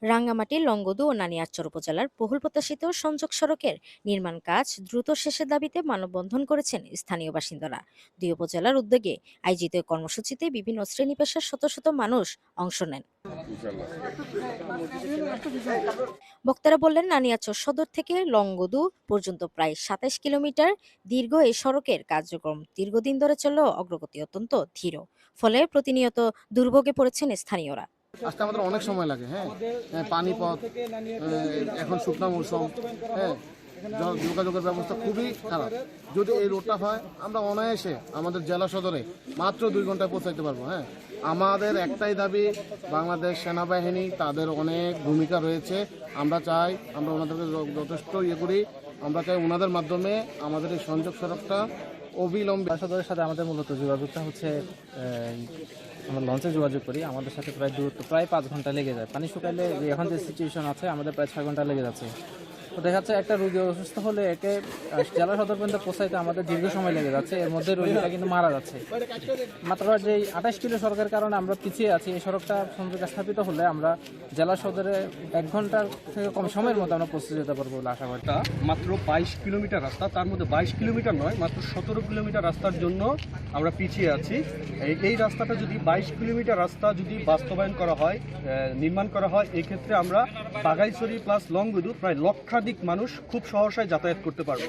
রাঙ্গামাটি, লংগদু ও নানিয়ারচর উপজেলার বহুল প্রত্যাশিত সংযোগ সড়কের নির্মাণ কাজ দ্রুত শেষের দাবিতে মানববন্ধন করেছেন স্থানীয় বাসিন্দারা। দুই উপজেলার উদ্যোগে আয়োজিত এই কর্মসূচিতে বিভিন্ন শ্রেণী পেশার শত শত মানুষ অংশ নেন। বক্তারা বললেন, নানিয়ারচর সদর থেকে লংগদু পর্যন্ত প্রায় ২৭ কিলোমিটার দীর্ঘ এই সড়কের কার্যক্রম দীর্ঘদিন ধরে চললেও অগ্রগতি অত্যন্ত ধীর। ফলে প্রতিনিয়ত দুর্ভোগে পড়েছেন স্থানীয়রা। আসতে আমাদের অনেক সময় লাগে। পানিপথ, এখন শুকনো মৌসুম, যোগাযোগের ব্যবস্থা খুবই খারাপ। যদি এই রোডটা হয় আমরা অনায়াসে আমাদের জেলা সদরে মাত্র 2 ঘন্টায় পৌঁছাইতে পারবো। আমাদের একটাই দাবি, বাংলাদেশ সেনাবাহিনী তাদের অনেক ভূমিকা রয়েছে। আমরা চাই, আমরা ওনাদেরকে যথেষ্ট করি। আমরা চাই ওনাদের মাধ্যমে আমাদের এই সংযোগ সড়কটা অবিলম্বে। সদরের সাথে আমাদের মূলত যোগাযোগটা হচ্ছে আমরা লঞ্চে যোগাযোগ করি। আমাদের সাথে প্রায় দূরত্ব প্রায় 5 ঘন্টা লেগে যায়। পানি শুকাইলে এখন যে সিচুয়েশন আছে আমাদের প্রায় 6 ঘন্টা লেগে যাচ্ছে। তো দেখা যাচ্ছে একটা রোগী অসুস্থ হলে একে জেলা সদর পর্যন্ত পৌঁছাইতে আমাদের দীর্ঘ সময় লেগে যাচ্ছে। এর মধ্যে রোগীটা কিন্তু মারা যাচ্ছে। মাত্র যে 28 কিলো সড়কের কারণে আমরা পিছিয়ে আছি। এই সড়কটা সংযোগ স্থাপিত হলে আমরা জেলা সদরে 1 ঘন্টার থেকে কম সময়ের মধ্যে আমরা পৌঁছে যেতে পারবো বলে আশা করি। মাত্র 22 কিলোমিটার রাস্তা, তার মধ্যে 22 কিলোমিটার নয়, মাত্র 17 কিলোমিটার রাস্তার জন্য আমরা পিছিয়ে আছি। এই রাস্তাটা যদি 22 কিলোমিটার রাস্তা যদি বাস্তবায়ন করা হয়, নির্মাণ করা হয়, এই ক্ষেত্রে আমরা বাগাইছড়ি প্লাস লংগদু প্রায় লক্ষাধিক মানুষ খুব সহসায় যাতায়াত করতে পারবে।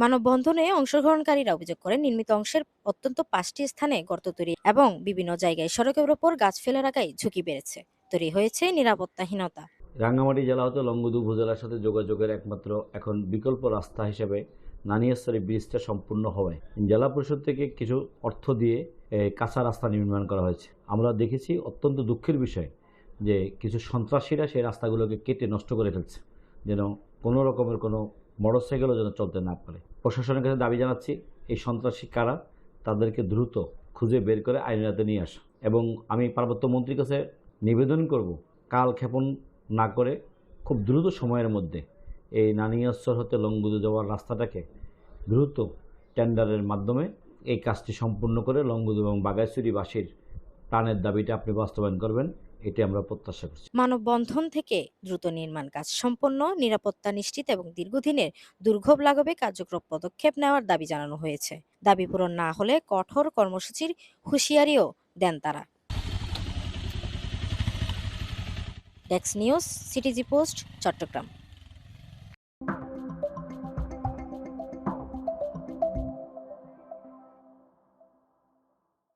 মানববন্ধনে অংশগ্রহণকারীরা অভিযোগ করেন, নির্মিত অংশের অত্যন্ত 5টি স্থানে গর্ত তৈরি এবং বিভিন্ন জায়গায় সড়কের ওপর গাছ ফেলে রাখায় ঝুঁকি বেড়েছে। তৈরি হয়েছে নিরাপত্তাহীনতা। রাঙ্গামাটি জেলা হতে লংগদু উপজেলার সাথে যোগাযোগের একমাত্র এখন বিকল্প রাস্তা হিসেবে নানিয়ারচর ব্রিজটা সম্পূর্ণ হওয়ায় জেলা পরিষদ থেকে কিছু অর্থ দিয়ে কাঁচা রাস্তা নির্মাণ করা হয়েছে। আমরা দেখেছি অত্যন্ত দুঃখের বিষয় যে কিছু সন্ত্রাসীরা সেই রাস্তাগুলোকে কেটে নষ্ট করে ফেলছে, যেন কোনো রকমের কোনো মোটরসাইকেলও যেন চলতে না পারে। প্রশাসনের কাছে দাবি জানাচ্ছি, এই সন্ত্রাসী কারা তাদেরকে দ্রুত খুঁজে বের করে আইনের হাতে নিয়ে আসা। এবং আমি পার্বত্য মন্ত্রীর কাছে নিবেদন করব, কাল ক্ষেপণ না করে খুব দ্রুত সময়ের মধ্যে এই নানিয়ারচর হতে লংগদু যাওয়ার রাস্তাটাকে দ্রুত টেন্ডারের মাধ্যমে এই কাজটি সম্পূর্ণ করে লংগদু এবং বাগাইছড়িবাসীর প্রাণের দাবিটা আপনি বাস্তবায়ন করবেন, এটি আমরা প্রত্যাশা করছি। মানববন্ধন থেকে দ্রুত নির্মাণ কাজ সম্পন্ন, নিরাপত্তা নিশ্চিত এবং দীর্ঘদিনের দুর্ভোগ লাঘবে কার্যকর পদক্ষেপ নেওয়ার দাবি জানানো হয়েছে। দাবি পূরণ না হলে কঠোর কর্মসূচির হুঁশিয়ারিও দেন তারা। Desk news, CTG post, Chittagong.